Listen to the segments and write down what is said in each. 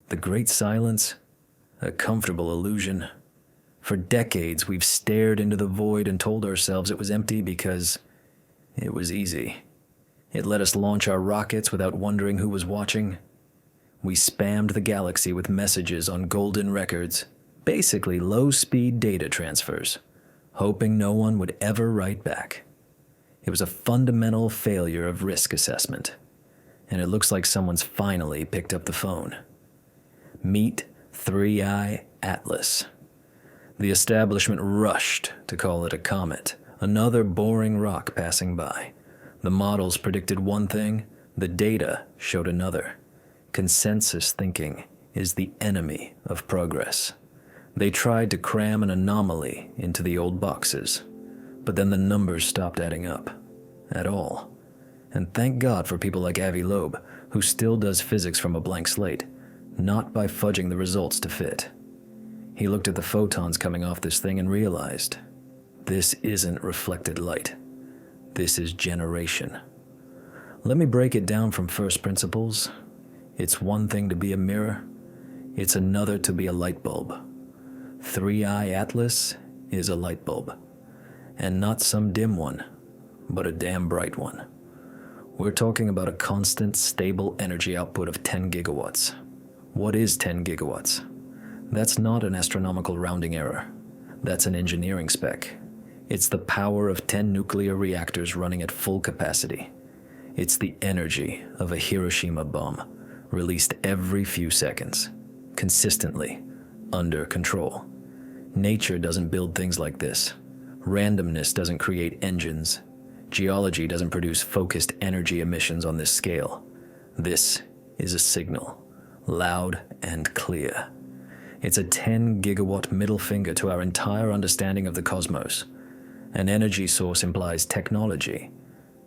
The great silence, a comfortable illusion. For decades, we've stared into the void and told ourselves it was empty because it was easy. It let us launch our rockets without wondering who was watching. We spammed the galaxy with messages on golden records, basically low-speed data transfers, hoping no one would ever write back. It was a fundamental failure of risk assessment, and it looks like someone's finally picked up the phone. Meet 3I Atlas. The establishment rushed to call it a comet, another boring rock passing by. The models predicted one thing, the data showed another. Consensus thinking is the enemy of progress. They tried to cram an anomaly into the old boxes, but then the numbers stopped adding up. At all. And thank God for people like Avi Loeb, who still does physics from a blank slate, not by fudging the results to fit. He looked at the photons coming off this thing and realized, this isn't reflected light. This is generation. Let me break it down from first principles. It's one thing to be a mirror. It's another to be a light bulb. 3I Atlas is a light bulb. And not some dim one, but a damn bright one. We're talking about a constant, stable energy output of 10 gigawatts. What is 10 gigawatts? That's not an astronomical rounding error. That's an engineering spec. It's the power of 10 nuclear reactors running at full capacity. It's the energy of a Hiroshima bomb, released every few seconds, consistently, under control. Nature doesn't build things like this. Randomness doesn't create engines. Geology doesn't produce focused energy emissions on this scale. This is a signal, loud and clear. It's a 10 gigawatt middle finger to our entire understanding of the cosmos. An energy source implies technology.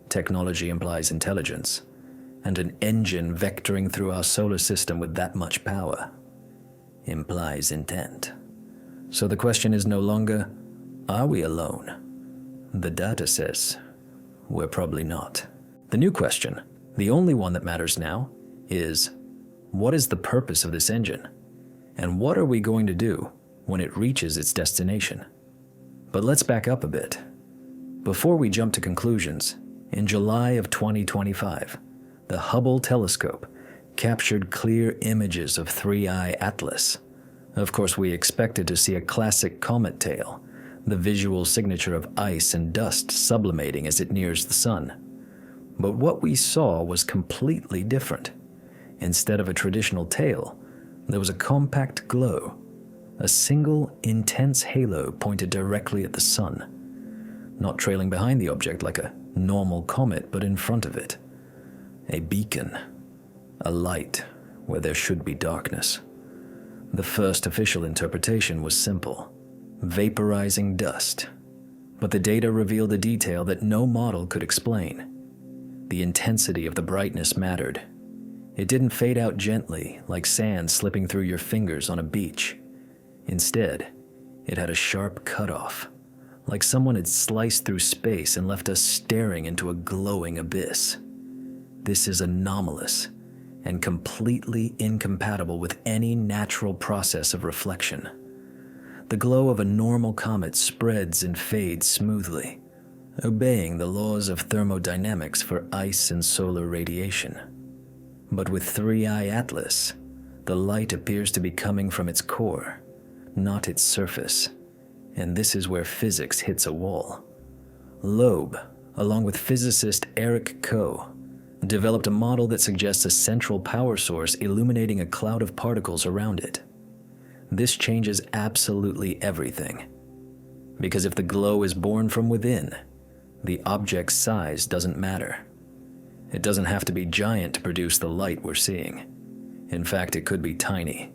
Technology implies intelligence. And an engine vectoring through our solar system with that much power implies intent. So the question is no longer, are we alone? The data says we're probably not. The new question, the only one that matters now, is what is the purpose of this engine? And what are we going to do when it reaches its destination? But let's back up a bit. Before we jump to conclusions, in July of 2025, the Hubble telescope captured clear images of 3I Atlas. Of course, we expected to see a classic comet tail, the visual signature of ice and dust sublimating as it nears the sun. But what we saw was completely different. Instead of a traditional tail, there was a compact glow, a single intense halo pointed directly at the sun, not trailing behind the object like a normal comet, but in front of it. A beacon, a light where there should be darkness. The first official interpretation was simple, vaporizing dust. But the data revealed a detail that no model could explain. The intensity of the brightness mattered. It didn't fade out gently like sand slipping through your fingers on a beach. Instead, it had a sharp cutoff, like someone had sliced through space and left us staring into a glowing abyss. This is anomalous and completely incompatible with any natural process of reflection. The glow of a normal comet spreads and fades smoothly, obeying the laws of thermodynamics for ice and solar radiation. But with 3I Atlas, the light appears to be coming from its core, not its surface. And this is where physics hits a wall. Loeb, along with physicist Eric Coe, developed a model that suggests a central power source illuminating a cloud of particles around it. This changes absolutely everything. Because if the glow is born from within, the object's size doesn't matter. It doesn't have to be giant to produce the light we're seeing. In fact, it could be tiny,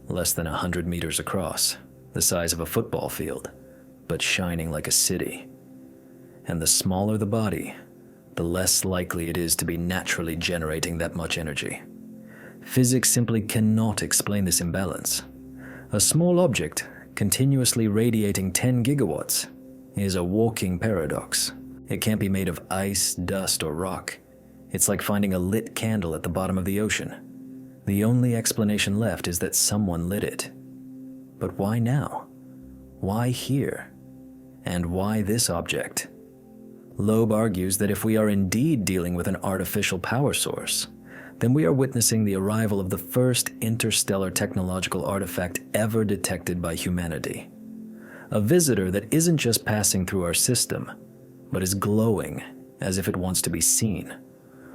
less than 100 meters across, the size of a football field, but shining like a city. And the smaller the body, the less likely it is to be naturally generating that much energy. Physics simply cannot explain this imbalance. A small object continuously radiating 10 gigawatts is a walking paradox. It can't be made of ice, dust, or rock. It's like finding a lit candle at the bottom of the ocean. The only explanation left is that someone lit it. But why now? Why here? And why this object? Loeb argues that if we are indeed dealing with an artificial power source, then we are witnessing the arrival of the first interstellar technological artifact ever detected by humanity. A visitor that isn't just passing through our system, but is glowing as if it wants to be seen,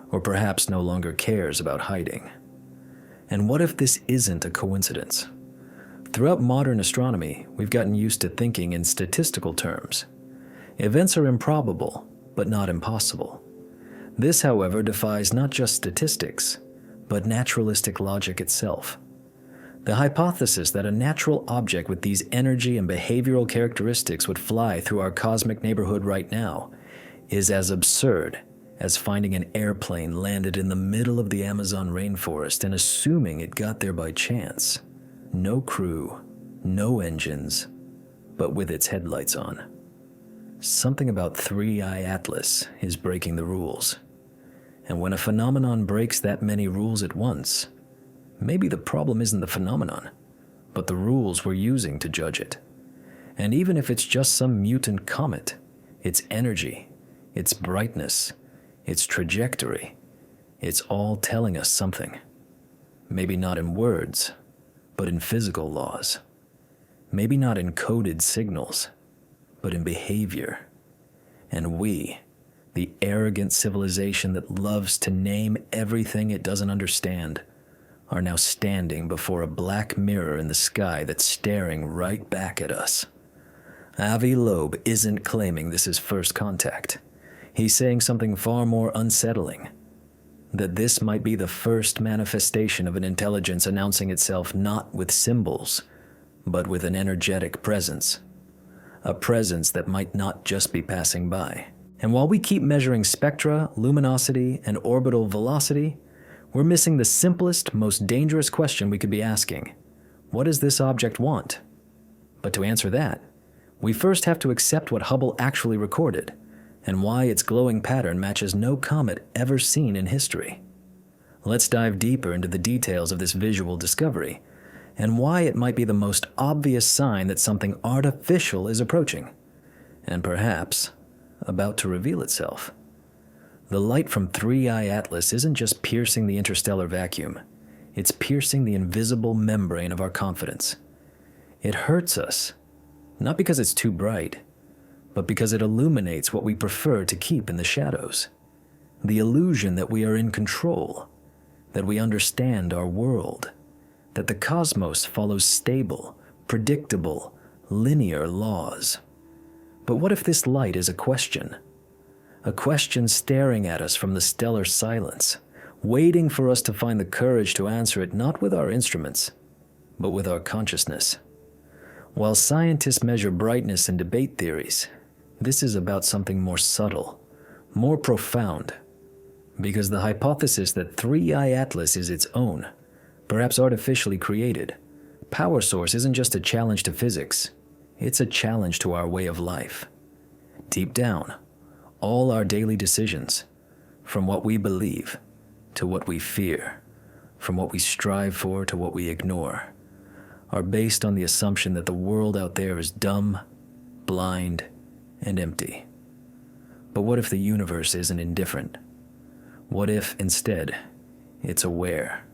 or perhaps no longer cares about hiding. And what if this isn't a coincidence? Throughout modern astronomy, we've gotten used to thinking in statistical terms. Events are improbable, but not impossible. This, however, defies not just statistics, but naturalistic logic itself. The hypothesis that a natural object with these energy and behavioral characteristics would fly through our cosmic neighborhood right now is as absurd as finding an airplane landed in the middle of the Amazon rainforest and assuming it got there by chance. No crew, no engines, but with its headlights on. Something about 3i Atlas is breaking the rules. And when a phenomenon breaks that many rules at once, maybe the problem isn't the phenomenon, but the rules we're using to judge it. And even if it's just some mutant comet, its energy, its brightness, its trajectory, it's all telling us something. Maybe not in words, but in physical laws. Maybe not in coded signals, but in behavior. And we, the arrogant civilization that loves to name everything it doesn't understand, are now standing before a black mirror in the sky that's staring right back at us. Avi Loeb isn't claiming this is first contact. He's saying something far more unsettling, that this might be the first manifestation of an intelligence announcing itself not with symbols, but with an energetic presence. A presence that might not just be passing by. And while we keep measuring spectra, luminosity, and orbital velocity, we're missing the simplest, most dangerous question we could be asking. What does this object want? But to answer that, we first have to accept what Hubble actually recorded, and why its glowing pattern matches no comet ever seen in history. Let's dive deeper into the details of this visual discovery, and why it might be the most obvious sign that something artificial is approaching, and perhaps about to reveal itself. The light from 3i Atlas isn't just piercing the interstellar vacuum, it's piercing the invisible membrane of our confidence. It hurts us, not because it's too bright, but because it illuminates what we prefer to keep in the shadows. The illusion that we are in control, that we understand our world, that the cosmos follows stable, predictable, linear laws. But what if this light is a question? A question staring at us from the stellar silence, waiting for us to find the courage to answer it not with our instruments, but with our consciousness. While scientists measure brightness in debate theories, this is about something more subtle, more profound, because the hypothesis that 3i Atlas is its own, perhaps artificially created, power source isn't just a challenge to physics, it's a challenge to our way of life. Deep down, all our daily decisions, from what we believe to what we fear, from what we strive for to what we ignore, are based on the assumption that the world out there is dumb, blind, and empty. But what if the universe isn't indifferent? What if, instead, it's aware?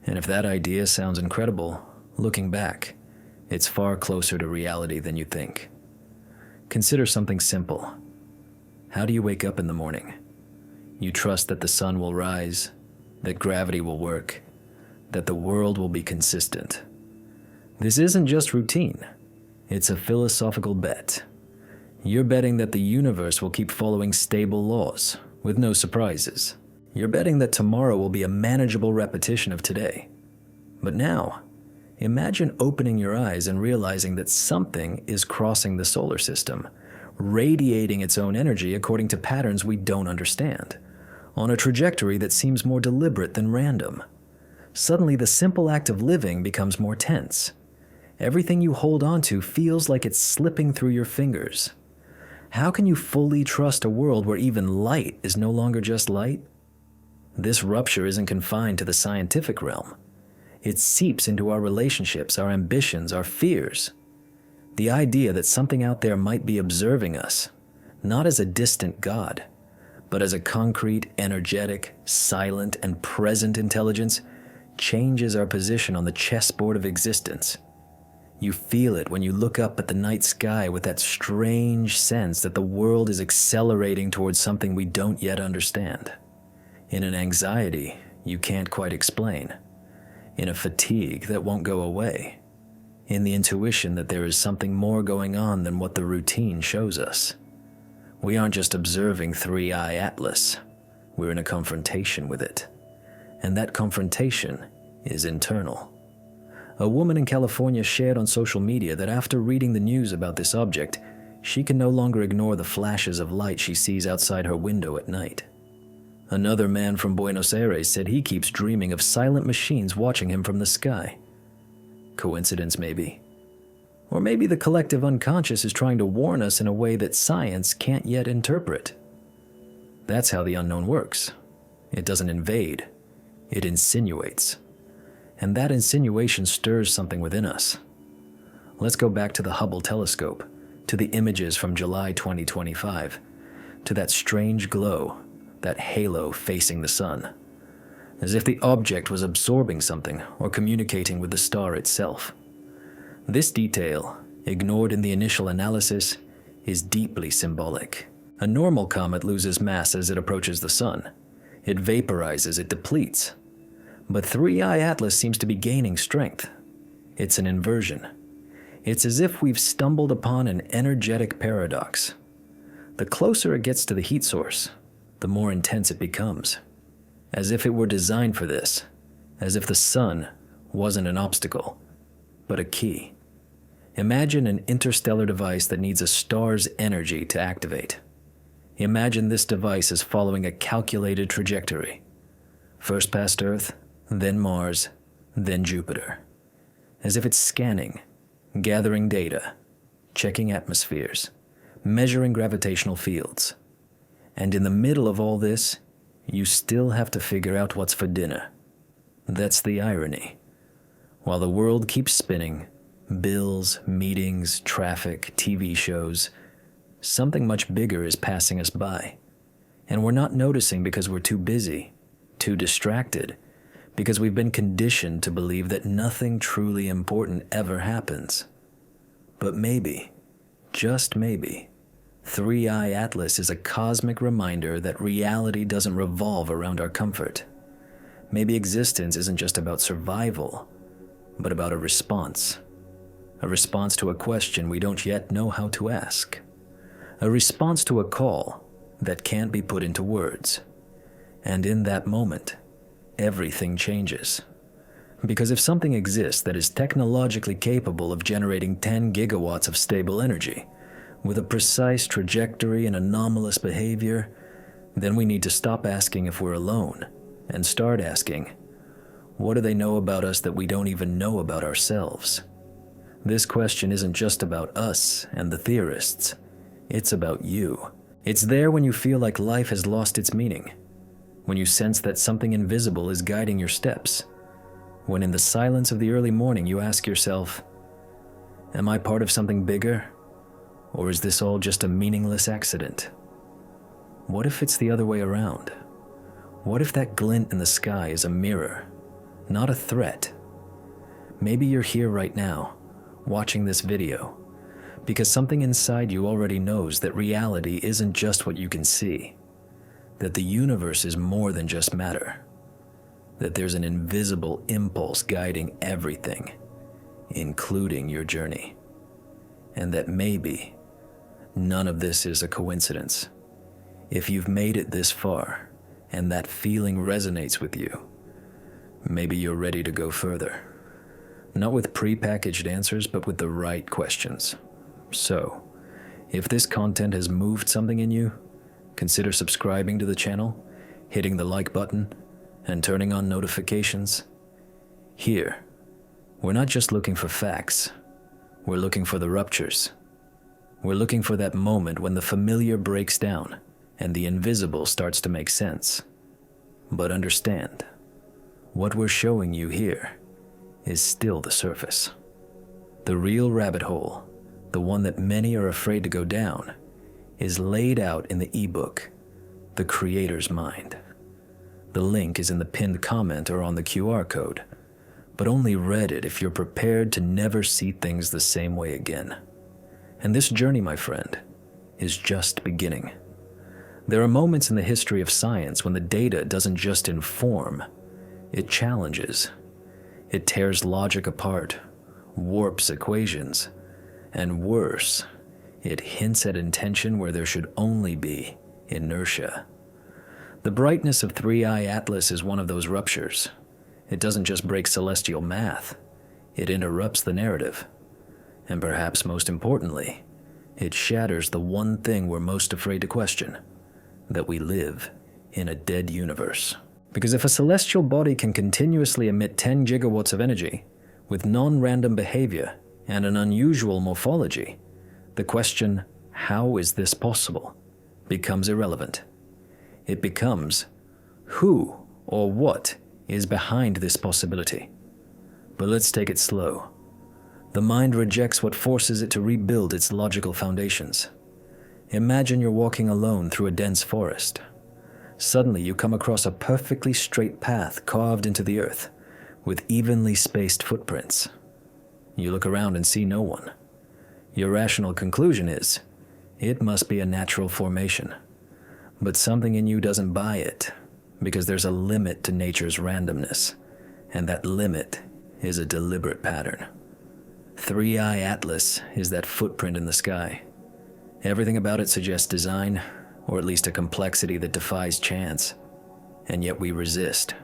And if that idea sounds incredible, looking back, it's far closer to reality than you think. Consider something simple. How do you wake up in the morning? You trust that the sun will rise, that gravity will work, that the world will be consistent. This isn't just routine. It's a philosophical bet. You're betting that the universe will keep following stable laws, with no surprises. You're betting that tomorrow will be a manageable repetition of today. But now, imagine opening your eyes and realizing that something is crossing the solar system, radiating its own energy according to patterns we don't understand, on a trajectory that seems more deliberate than random. Suddenly, the simple act of living becomes more tense. Everything you hold on to feels like it's slipping through your fingers. How can you fully trust a world where even light is no longer just light? This rupture isn't confined to the scientific realm. It seeps into our relationships, our ambitions, our fears. The idea that something out there might be observing us, not as a distant God, but as a concrete, energetic, silent, and present intelligence, changes our position on the chessboard of existence. You feel it when you look up at the night sky with that strange sense that the world is accelerating towards something we don't yet understand. In an anxiety you can't quite explain. In a fatigue that won't go away. In the intuition that there is something more going on than what the routine shows us. We aren't just observing 3i Atlas. We're in a confrontation with it. And that confrontation is internal. A woman in California shared on social media that after reading the news about this object, she can no longer ignore the flashes of light she sees outside her window at night. Another man from Buenos Aires said he keeps dreaming of silent machines watching him from the sky. Coincidence, maybe. Or maybe the collective unconscious is trying to warn us in a way that science can't yet interpret. That's how the unknown works. It doesn't invade. It insinuates. And that insinuation stirs something within us. Let's go back to the Hubble telescope, to the images from July 2025, to that strange glow, that halo facing the sun, as if the object was absorbing something or communicating with the star itself. This detail, ignored in the initial analysis, is deeply symbolic. A normal comet loses mass as it approaches the sun. It vaporizes, it depletes. But 3i Atlas seems to be gaining strength. It's an inversion. It's as if we've stumbled upon an energetic paradox. The closer it gets to the heat source, the more intense it becomes. As if it were designed for this. As if the sun wasn't an obstacle, but a key. Imagine an interstellar device that needs a star's energy to activate. Imagine this device as following a calculated trajectory. First past Earth, then Mars, then Jupiter. As if it's scanning, gathering data, checking atmospheres, measuring gravitational fields. And in the middle of all this, you still have to figure out what's for dinner. That's the irony. While the world keeps spinning, bills, meetings, traffic, TV shows, something much bigger is passing us by. And we're not noticing because we're too busy, too distracted, because we've been conditioned to believe that nothing truly important ever happens. But maybe, just maybe, 3i Atlas is a cosmic reminder that reality doesn't revolve around our comfort. Maybe existence isn't just about survival, but about a response. A response to a question we don't yet know how to ask. A response to a call that can't be put into words. And in that moment, everything changes. Because if something exists that is technologically capable of generating 10 gigawatts of stable energy, with a precise trajectory and anomalous behavior, then we need to stop asking if we're alone and start asking, what do they know about us that we don't even know about ourselves? This question isn't just about us and the theorists. It's about you. It's there when you feel like life has lost its meaning, when you sense that something invisible is guiding your steps, when in the silence of the early morning you ask yourself, am I part of something bigger? Or is this all just a meaningless accident? What if it's the other way around? What if that glint in the sky is a mirror, not a threat? Maybe you're here right now, watching this video, because something inside you already knows that reality isn't just what you can see, that the universe is more than just matter, that there's an invisible impulse guiding everything, including your journey, and that maybe none of this is a coincidence. If you've made it this far, and that feeling resonates with you, maybe you're ready to go further. Not with pre-packaged answers, but with the right questions. So, if this content has moved something in you, consider subscribing to the channel, hitting the like button, and turning on notifications. Here, we're not just looking for facts. We're looking for the ruptures. We're looking for that moment when the familiar breaks down and the invisible starts to make sense. But understand, what we're showing you here is still the surface. The real rabbit hole, the one that many are afraid to go down, is laid out in the ebook, The Creator's Mind. The link is in the pinned comment or on the QR code, but only read it if you're prepared to never see things the same way again. And this journey, my friend, is just beginning. There are moments in the history of science when the data doesn't just inform, it challenges. It tears logic apart, warps equations, and worse, it hints at intention where there should only be inertia. The brightness of 3i Atlas is one of those ruptures. It doesn't just break celestial math, it interrupts the narrative. And perhaps most importantly, it shatters the one thing we're most afraid to question, that we live in a dead universe. Because if a celestial body can continuously emit 10 gigawatts of energy, with non-random behavior and an unusual morphology, the question, how is this possible, becomes irrelevant. It becomes, who or what is behind this possibility? But let's take it slow. The mind rejects what forces it to rebuild its logical foundations. Imagine you're walking alone through a dense forest. Suddenly you come across a perfectly straight path carved into the earth, with evenly spaced footprints. You look around and see no one. Your rational conclusion is, it must be a natural formation. But something in you doesn't buy it, because there's a limit to nature's randomness, and that limit is a deliberate pattern. 3i Atlas is that footprint in the sky. Everything about it suggests design, or at least a complexity that defies chance. And yet we resist,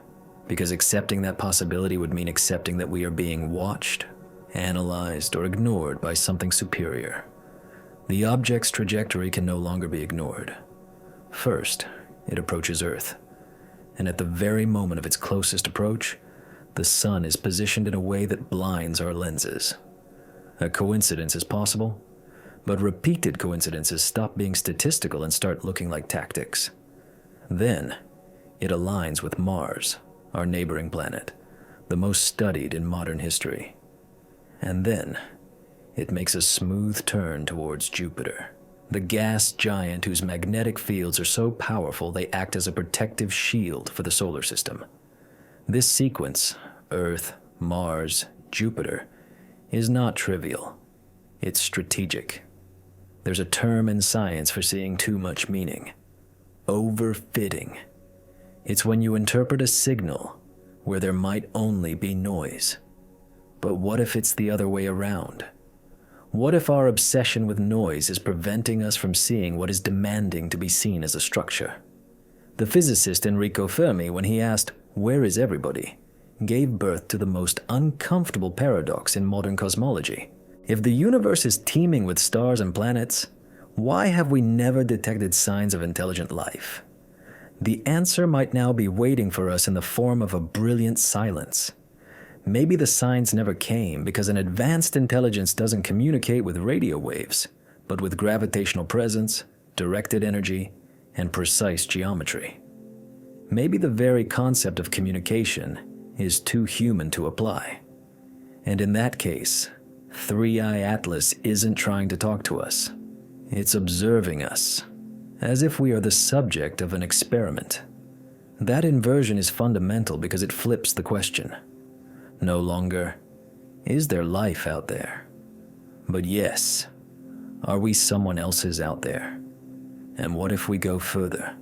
because accepting that possibility would mean accepting that we are being watched, analyzed, or ignored by something superior. The object's trajectory can no longer be ignored. First, it approaches Earth, and at the very moment of its closest approach, the sun is positioned in a way that blinds our lenses. A coincidence is possible, but repeated coincidences stop being statistical and start looking like tactics. Then, it aligns with Mars, our neighboring planet, the most studied in modern history. And then, it makes a smooth turn towards Jupiter, the gas giant whose magnetic fields are so powerful they act as a protective shield for the solar system. This sequence, Earth, Mars, Jupiter, is not trivial. It's strategic. There's a term in science for seeing too much meaning. Overfitting. It's when you interpret a signal where there might only be noise. But what if it's the other way around? What if our obsession with noise is preventing us from seeing what is demanding to be seen as a structure? The physicist Enrico Fermi, when he asked, "Where is everybody?" gave birth to the most uncomfortable paradox in modern cosmology. If the universe is teeming with stars and planets, why have we never detected signs of intelligent life? The answer might now be waiting for us in the form of a brilliant silence. Maybe the signs never came because an advanced intelligence doesn't communicate with radio waves, but with gravitational presence, directed energy, and precise geometry. Maybe the very concept of communication is too human to apply. And in that case, 3i Atlas isn't trying to talk to us. It's observing us, as if we are the subject of an experiment. That inversion is fundamental because it flips the question. No longer, is there life out there? But yes, are we someone else's out there? And what if we go further?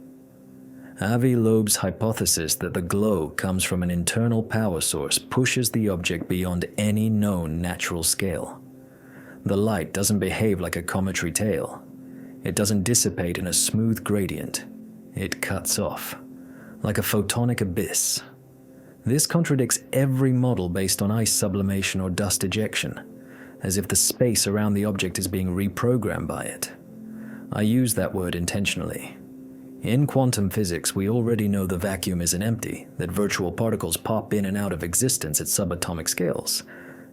Avi Loeb's hypothesis that the glow comes from an internal power source pushes the object beyond any known natural scale. The light doesn't behave like a cometary tail. It doesn't dissipate in a smooth gradient. It cuts off, like a photonic abyss. This contradicts every model based on ice sublimation or dust ejection, as if the space around the object is being reprogrammed by it. I use that word intentionally. In quantum physics, we already know the vacuum isn't empty, that virtual particles pop in and out of existence at subatomic scales,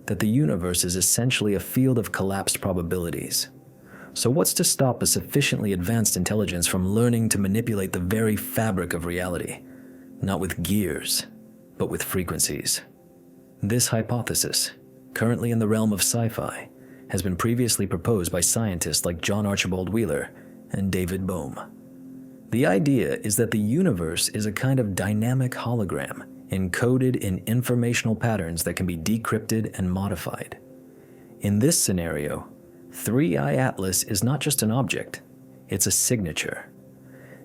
that the universe is essentially a field of collapsed probabilities. So what's to stop a sufficiently advanced intelligence from learning to manipulate the very fabric of reality? not with gears, but with frequencies. This hypothesis, currently in the realm of sci-fi, has been previously proposed by scientists like John Archibald Wheeler and David Bohm. The idea is that the universe is a kind of dynamic hologram encoded in informational patterns that can be decrypted and modified. In this scenario, 3i Atlas is not just an object, it's a signature.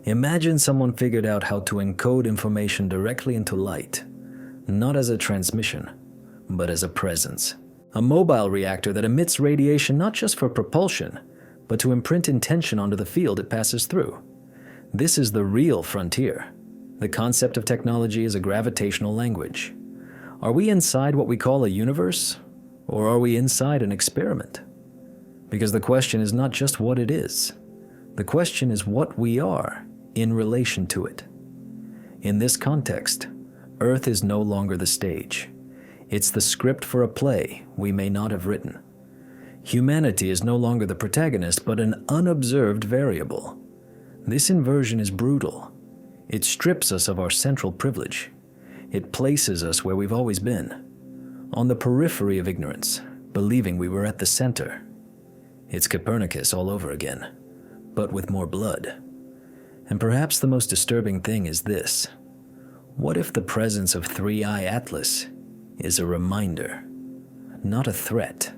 Imagine someone figured out how to encode information directly into light, not as a transmission, but as a presence. A mobile reactor that emits radiation not just for propulsion, but to imprint intention onto the field it passes through. This is the real frontier. The concept of technology is a gravitational language. Are we inside what we call a universe, or are we inside an experiment? Because the question is not just what it is. The question is what we are in relation to it. In this context, Earth is no longer the stage. It's the script for a play we may not have written. Humanity is no longer the protagonist, but an unobserved variable. This inversion is brutal. It strips us of our central privilege. It places us where we've always been, on the periphery of ignorance, believing we were at the center. It's Copernicus all over again, but with more blood. And perhaps the most disturbing thing is this. What if the presence of 3i Atlas is a reminder, not a threat?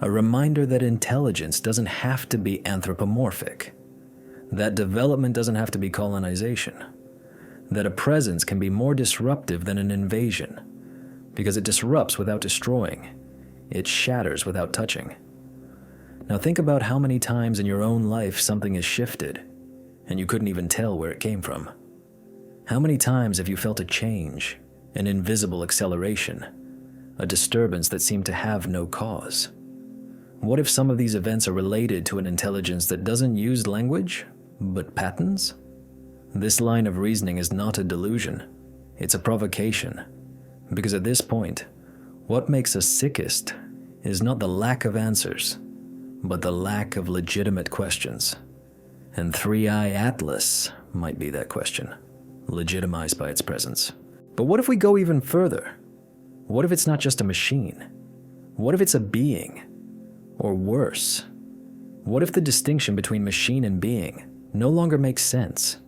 A reminder that intelligence doesn't have to be anthropomorphic, that development doesn't have to be colonization, that a presence can be more disruptive than an invasion, because it disrupts without destroying, it shatters without touching. Now think about how many times in your own life something has shifted, and you couldn't even tell where it came from. How many times have you felt a change, an invisible acceleration, a disturbance that seemed to have no cause? What if some of these events are related to an intelligence that doesn't use language, but patterns? This line of reasoning is not a delusion, it's a provocation. Because at this point, what makes us sickest is not the lack of answers, but the lack of legitimate questions. And 3i Atlas might be that question, legitimized by its presence. But what if we go even further? What if it's not just a machine? What if it's a being? Or worse, what if the distinction between machine and being no longer makes sense?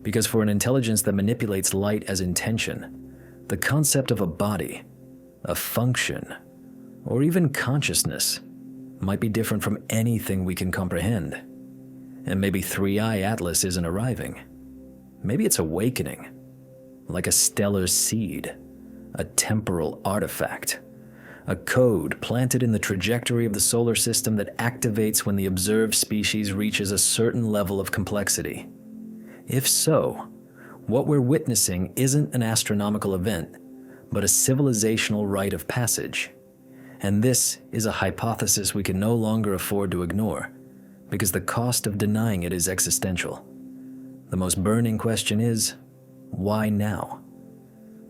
Because for an intelligence that manipulates light as intention, the concept of a body, a function, or even consciousness might be different from anything we can comprehend. And maybe 3i Atlas isn't arriving. Maybe it's awakening, like a stellar seed, a temporal artifact, a code planted in the trajectory of the solar system that activates when the observed species reaches a certain level of complexity. If so, what we're witnessing isn't an astronomical event, but a civilizational rite of passage. And this is a hypothesis we can no longer afford to ignore, because the cost of denying it is existential. The most burning question is, why now?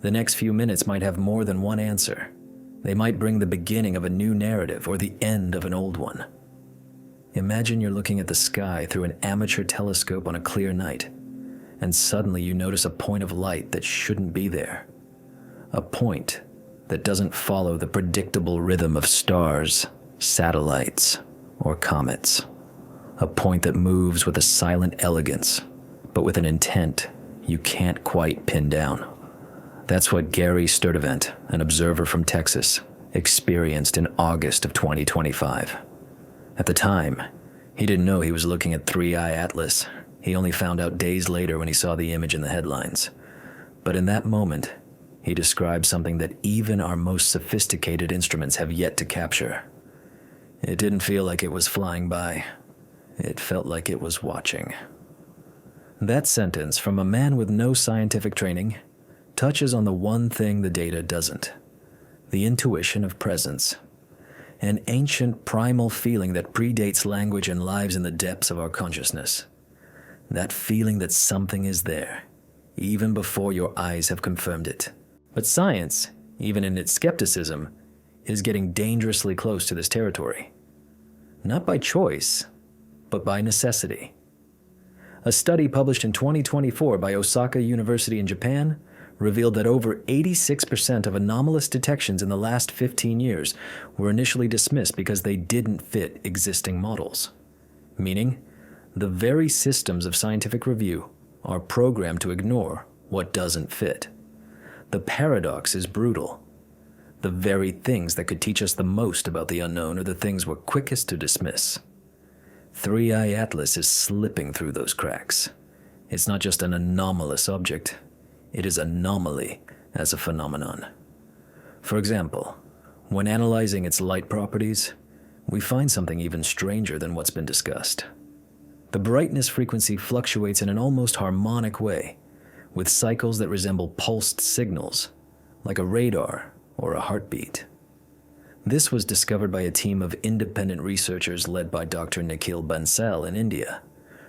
The next few minutes might have more than one answer. They might bring the beginning of a new narrative or the end of an old one. Imagine you're looking at the sky through an amateur telescope on a clear night, and suddenly you notice a point of light that shouldn't be there. A point that doesn't follow the predictable rhythm of stars, satellites, or comets. A point that moves with a silent elegance, but with an intent you can't quite pin down. That's what Gary Sturdivant, an observer from Texas, experienced in August of 2025. At the time, he didn't know he was looking at 3i Atlas. He only found out days later when he saw the image in the headlines. But in that moment, he described something that even our most sophisticated instruments have yet to capture. It didn't feel like it was flying by. It felt like it was watching. That sentence from a man with no scientific training touches on the one thing the data doesn't: the intuition of presence. An ancient primal feeling that predates language and lives in the depths of our consciousness. That feeling that something is there, even before your eyes have confirmed it. But science, even in its skepticism, is getting dangerously close to this territory. Not by choice, but by necessity. A study published in 2024 by Osaka University in Japan revealed that over 86% of anomalous detections in the last 15 years were initially dismissed because they didn't fit existing models. Meaning, the very systems of scientific review are programmed to ignore what doesn't fit. The paradox is brutal. The very things that could teach us the most about the unknown are the things we're quickest to dismiss. 3I Atlas is slipping through those cracks. It's not just an anomalous object. It is anomaly as a phenomenon. For example, when analyzing its light properties, we find something even stranger than what's been discussed. The brightness frequency fluctuates in an almost harmonic way, with cycles that resemble pulsed signals, like a radar or a heartbeat. This was discovered by a team of independent researchers led by Dr. Nikhil Bansal in India,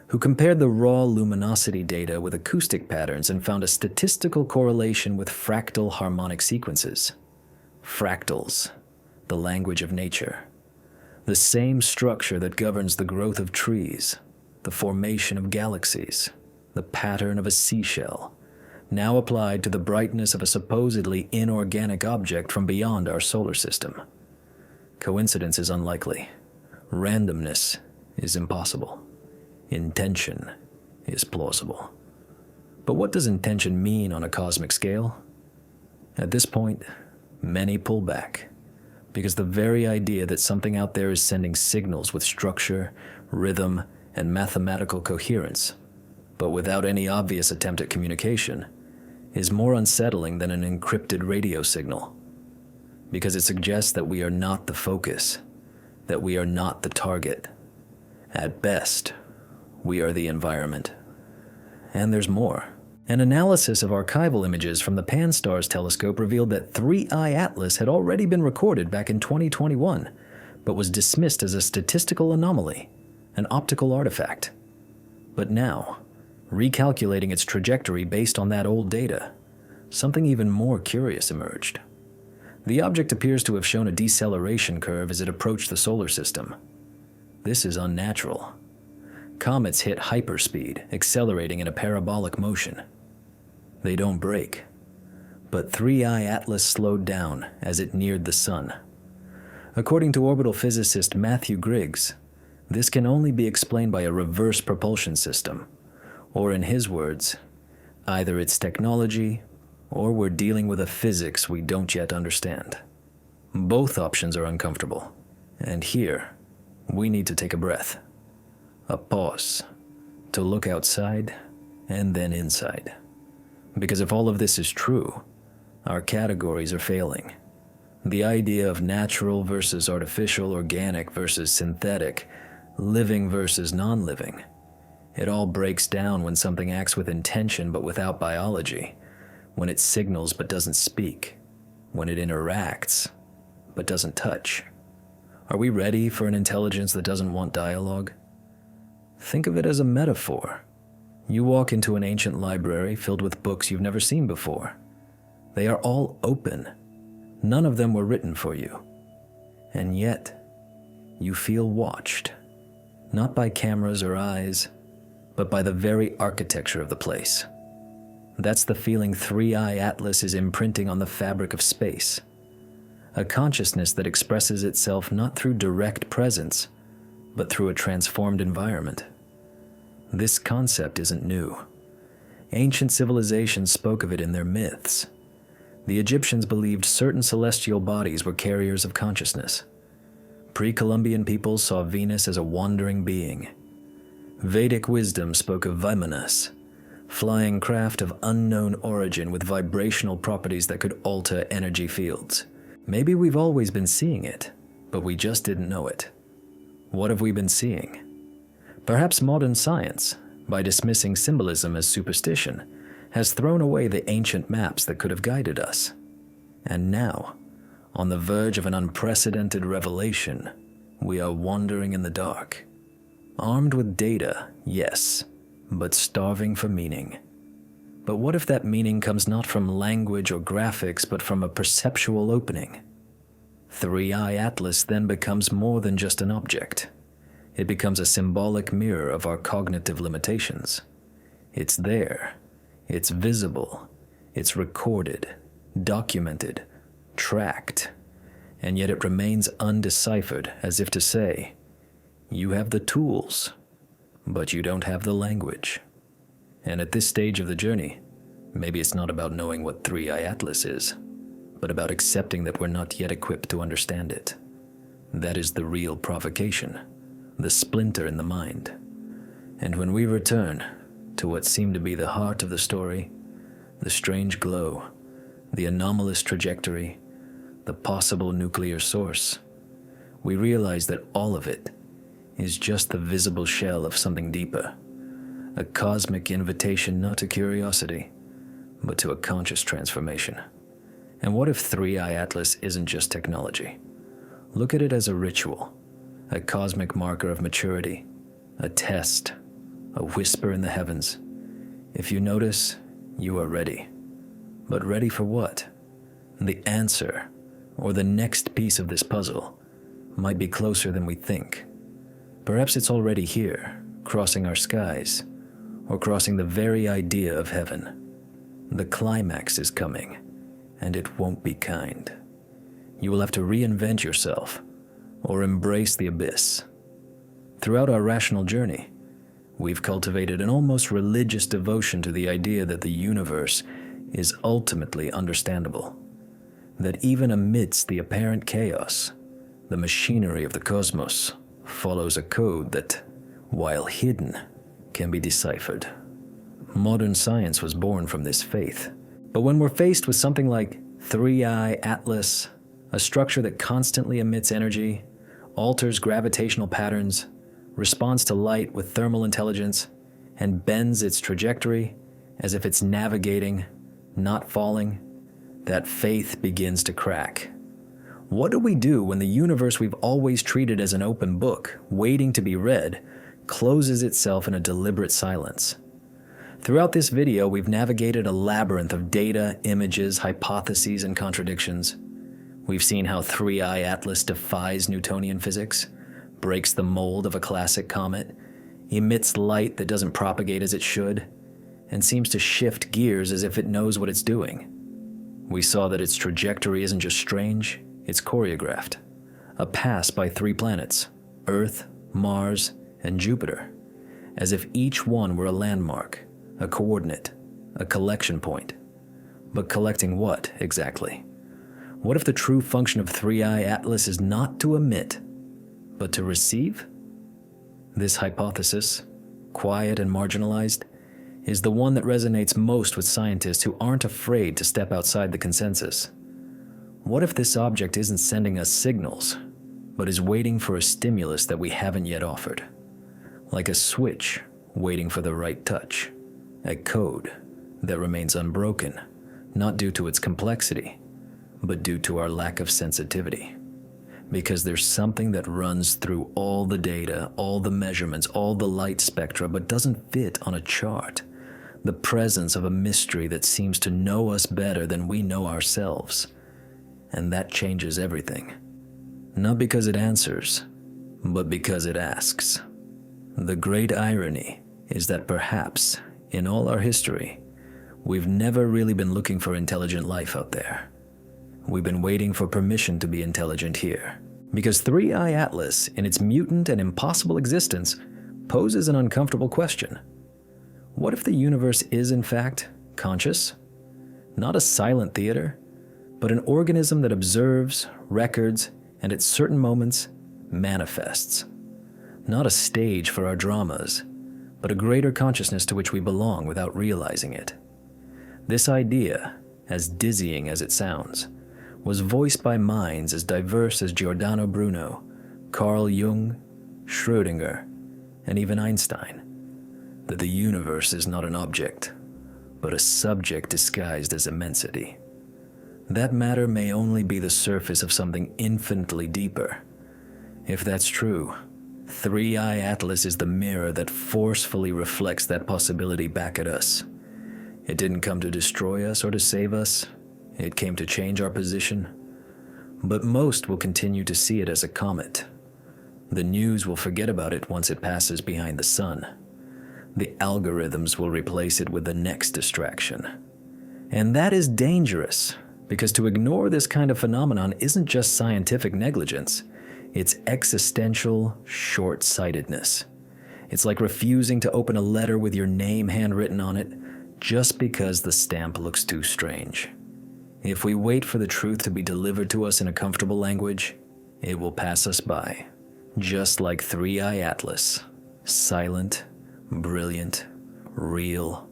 who compared the raw luminosity data with acoustic patterns and found a statistical correlation with fractal harmonic sequences. Fractals, the language of nature. The same structure that governs the growth of trees, the formation of galaxies, the pattern of a seashell, now applied to the brightness of a supposedly inorganic object from beyond our solar system. Coincidence is unlikely. Randomness is impossible. Intention is plausible. But what does intention mean on a cosmic scale? At this point, many pull back, because the very idea that something out there is sending signals with structure, rhythm, and mathematical coherence, but without any obvious attempt at communication, is more unsettling than an encrypted radio signal, because it suggests that we are not the focus, that we are not the target. At best, we are the environment. And there's more. An analysis of archival images from the Pan-STARRS telescope revealed that 3I Atlas had already been recorded back in 2021, but was dismissed as a statistical anomaly, an optical artifact. But now, recalculating its trajectory based on that old data, something even more curious emerged. The object appears to have shown a deceleration curve as it approached the solar system. This is unnatural. Comets hit hyperspeed, accelerating in a parabolic motion. They don't break. But 3I Atlas slowed down as it neared the sun. According to orbital physicist Matthew Griggs, this can only be explained by a reverse propulsion system, or in his words, either it's technology or we're dealing with a physics we don't yet understand. Both options are uncomfortable, and here, we need to take a breath. A pause, to look outside and then inside. Because if all of this is true, our categories are failing. The idea of natural versus artificial, organic versus synthetic, living versus non-living, it all breaks down when something acts with intention but without biology, when it signals but doesn't speak, when it interacts but doesn't touch. Are we ready for an intelligence that doesn't want dialogue? Think of it as a metaphor. You walk into an ancient library filled with books you've never seen before. They are all open. None of them were written for you. And yet, you feel watched. Not by cameras or eyes, but by the very architecture of the place. That's the feeling 3I Atlas is imprinting on the fabric of space. A consciousness that expresses itself not through direct presence, but through a transformed environment. This concept isn't new. Ancient civilizations spoke of it in their myths. The Egyptians believed certain celestial bodies were carriers of consciousness. Pre-Columbian peoples saw Venus as a wandering being. Vedic wisdom spoke of Vimanas, flying craft of unknown origin with vibrational properties that could alter energy fields. Maybe we've always been seeing it, but we just didn't know it. What have we been seeing? Perhaps modern science, by dismissing symbolism as superstition, has thrown away the ancient maps that could have guided us. And now, on the verge of an unprecedented revelation, we are wandering in the dark. Armed with data, yes, but starving for meaning. But what if that meaning comes not from language or graphics, but from a perceptual opening? 3I Atlas then becomes more than just an object. it becomes a symbolic mirror of our cognitive limitations. It's there. It's visible. It's recorded, documented, tracked, and yet it remains undeciphered, as if to say, you have the tools, but you don't have the language. And at this stage of the journey, maybe it's not about knowing what 3i Atlas is, but about accepting that we're not yet equipped to understand it. That is the real provocation, the splinter in the mind. And when we return to what seemed to be the heart of the story, the strange glow, the anomalous trajectory, the possible nuclear source, we realize that all of it is just the visible shell of something deeper, a cosmic invitation not to curiosity, but to a conscious transformation. And what if 3i Atlas isn't just technology? Look at it as a ritual, a cosmic marker of maturity, a test, a whisper in the heavens. If you notice, you are ready. But ready for what? The answer, or the next piece of this puzzle, might be closer than we think. Perhaps it's already here, crossing our skies, or crossing the very idea of heaven. The climax is coming, and it won't be kind. You will have to reinvent yourself, or embrace the abyss. Throughout our rational journey, we've cultivated an almost religious devotion to the idea that the universe is ultimately understandable, that even amidst the apparent chaos, the machinery of the cosmos follows a code that, while hidden, can be deciphered. Modern science was born from this faith. But when we're faced with something like 3i Atlas, a structure that constantly emits energy, alters gravitational patterns, responds to light with thermal intelligence, and bends its trajectory as if it's navigating, not falling, that faith begins to crack. What do we do when the universe we've always treated as an open book, waiting to be read, closes itself in a deliberate silence? Throughout this video, we've navigated a labyrinth of data, images, hypotheses, and contradictions. We've seen how 3i Atlas defies Newtonian physics, breaks the mold of a classic comet, emits light that doesn't propagate as it should, and seems to shift gears as if it knows what it's doing. We saw that its trajectory isn't just strange, it's choreographed. A pass by 3 planets, Earth, Mars, and Jupiter, as if each one were a landmark, a coordinate, a collection point. But collecting what, exactly? What if the true function of 3i Atlas is not to emit, but to receive? This hypothesis, quiet and marginalized, is the one that resonates most with scientists who aren't afraid to step outside the consensus. What if this object isn't sending us signals, but is waiting for a stimulus that we haven't yet offered? Like a switch waiting for the right touch, a code that remains unbroken, not due to its complexity, but due to our lack of sensitivity. Because there's something that runs through all the data, all the measurements, all the light spectra, but doesn't fit on a chart. The presence of a mystery that seems to know us better than we know ourselves. And that changes everything. Not because it answers, but because it asks. The great irony is that perhaps, in all our history, we've never really been looking for intelligent life out there. We've been waiting for permission to be intelligent here. Because 3i Atlas, in its mutant and impossible existence, poses an uncomfortable question. What if the universe is, in fact, conscious? Not a silent theater, but an organism that observes, records, and at certain moments, manifests. Not a stage for our dramas, but a greater consciousness to which we belong without realizing it. This idea, as dizzying as it sounds, was voiced by minds as diverse as Giordano Bruno, Carl Jung, Schrödinger, and even Einstein, that the universe is not an object, but a subject disguised as immensity. That matter may only be the surface of something infinitely deeper. If that's true, 3i Atlas is the mirror that forcefully reflects that possibility back at us. It didn't come to destroy us or to save us. It came to change our position. But most will continue to see it as a comet, The news will forget about it once it passes behind the sun. The algorithms will replace it with the next distraction. And that is dangerous, because to ignore this kind of phenomenon isn't just scientific negligence, it's existential short-sightedness. It's like refusing to open a letter with your name handwritten on it just because the stamp looks too strange. If we wait for the truth to be delivered to us in a comfortable language, it will pass us by, just like Three-Eye Atlas, silent, brilliant, real,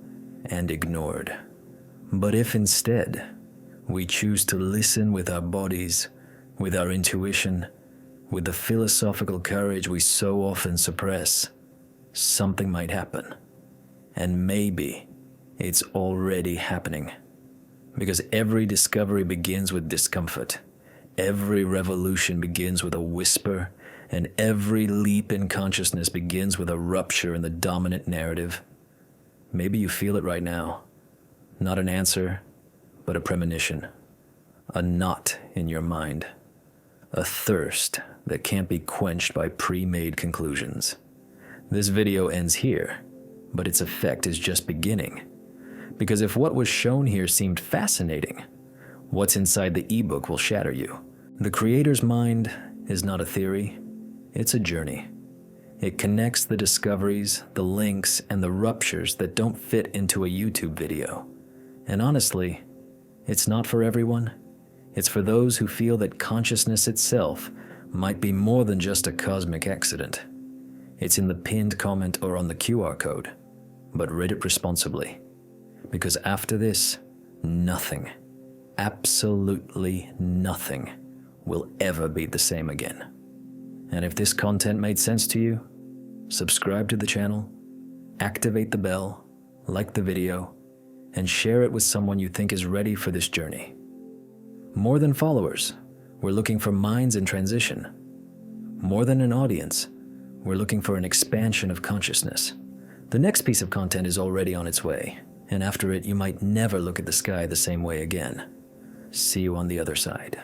and ignored. But if instead we choose to listen with our bodies, with our intuition, with the philosophical courage we so often suppress, something might happen. And maybe it's already happening. Because every discovery begins with discomfort. Every revolution begins with a whisper, and every leap in consciousness begins with a rupture in the dominant narrative. Maybe you feel it right now. Not an answer, but a premonition. A knot in your mind. A thirst that can't be quenched by pre-made conclusions. This video ends here, but its effect is just beginning. Because if what was shown here seemed fascinating, what's inside the ebook will shatter you. The creator's mind is not a theory, it's a journey. It connects the discoveries, the links, and the ruptures that don't fit into a YouTube video. And honestly, it's not for everyone. It's for those who feel that consciousness itself might be more than just a cosmic accident. It's in the pinned comment or on the QR code, but read it responsibly. Because after this, nothing, absolutely nothing, will ever be the same again. And if this content made sense to you, subscribe to the channel, activate the bell, like the video, and share it with someone you think is ready for this journey. More than followers, we're looking for minds in transition. More than an audience, we're looking for an expansion of consciousness. The next piece of content is already on its way, and after it, you might never look at the sky the same way again. See you on the other side.